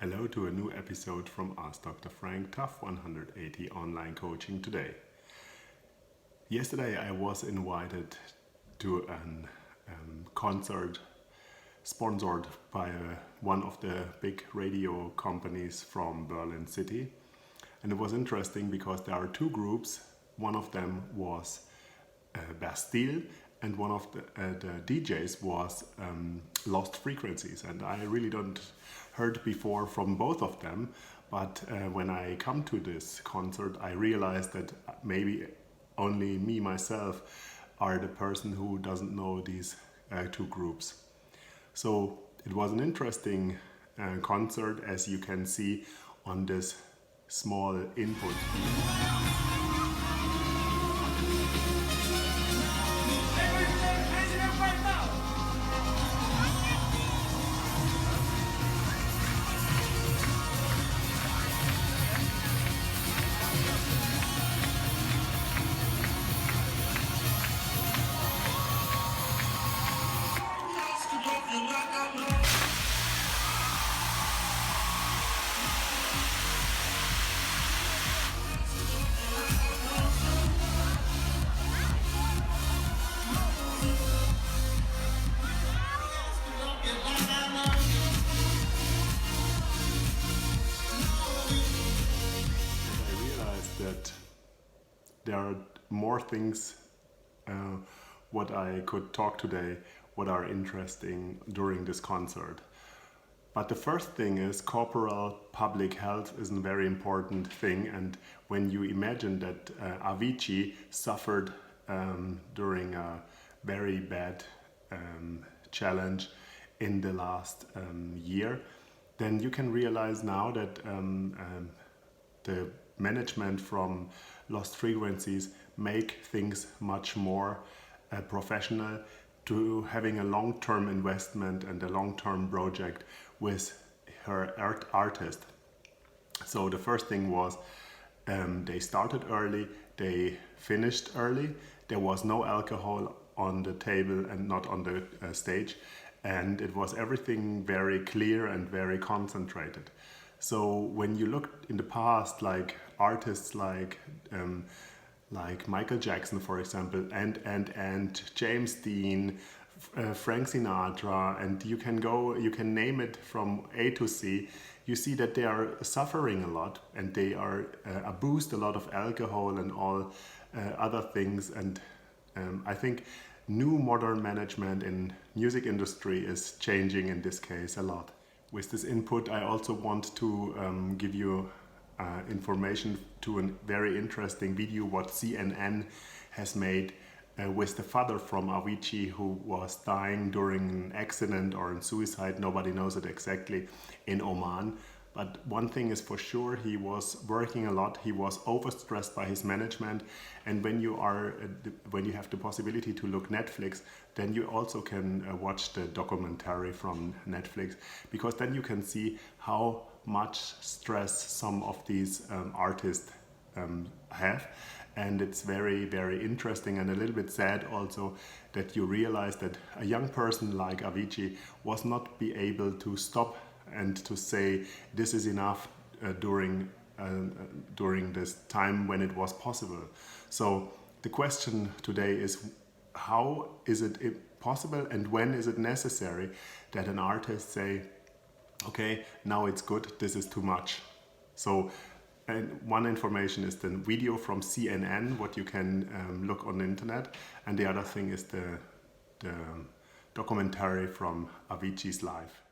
Hello to a new episode from Ask Dr. Frank Tough 180 online coaching today. Yesterday I was invited to a concert sponsored by one of the big radio companies from Berlin City. And it was interesting because there are two groups. One of them was Bastille and one of the DJs was Lost Frequencies. And I really don't heard before from both of them, but when I come to this concert I realized that maybe only me myself are the person who doesn't know these two groups. So it was an interesting concert, as you can see on this small input. That there are more things what I could talk today, what are interesting during this concert. But the first thing is corporal public health is a very important thing, and when you imagine that Avicii suffered during a very bad challenge in the last year, then you can realize now that the management from Lost Frequencies make things much more professional, to having a long-term investment and a long-term project with her artist. So the first thing was they started early, they finished early, there was no alcohol on the table and not on the stage, and it was everything very clear and very concentrated. So when you look in the past, like artists like Michael Jackson, for example, and James Dean, Frank Sinatra, and you can name it from A to C, you see that they are suffering a lot and they are abused a lot of alcohol and all other things. And I think new modern management in music industry is changing in this case a lot. With this input, I also want to give you information to a very interesting video what CNN has made with the father from Avicii, who was dying during an accident or in suicide. Nobody knows it exactly, in Oman. But one thing is for sure, he was working a lot, he was overstressed by his management, and when you have the possibility to look Netflix, then you also can watch the documentary from Netflix, because then you can see how much stress some of these artists have. And it's very, very interesting and a little bit sad also that you realize that a young person like Avicii was not be able to stop and to say this is enough during this time when it was possible. So the question today is, how is it possible and when is it necessary that an artist say, okay, now it's good, this is too much. So and one information is the video from CNN, what you can look on the internet, and the other thing is the documentary from Avicii's life.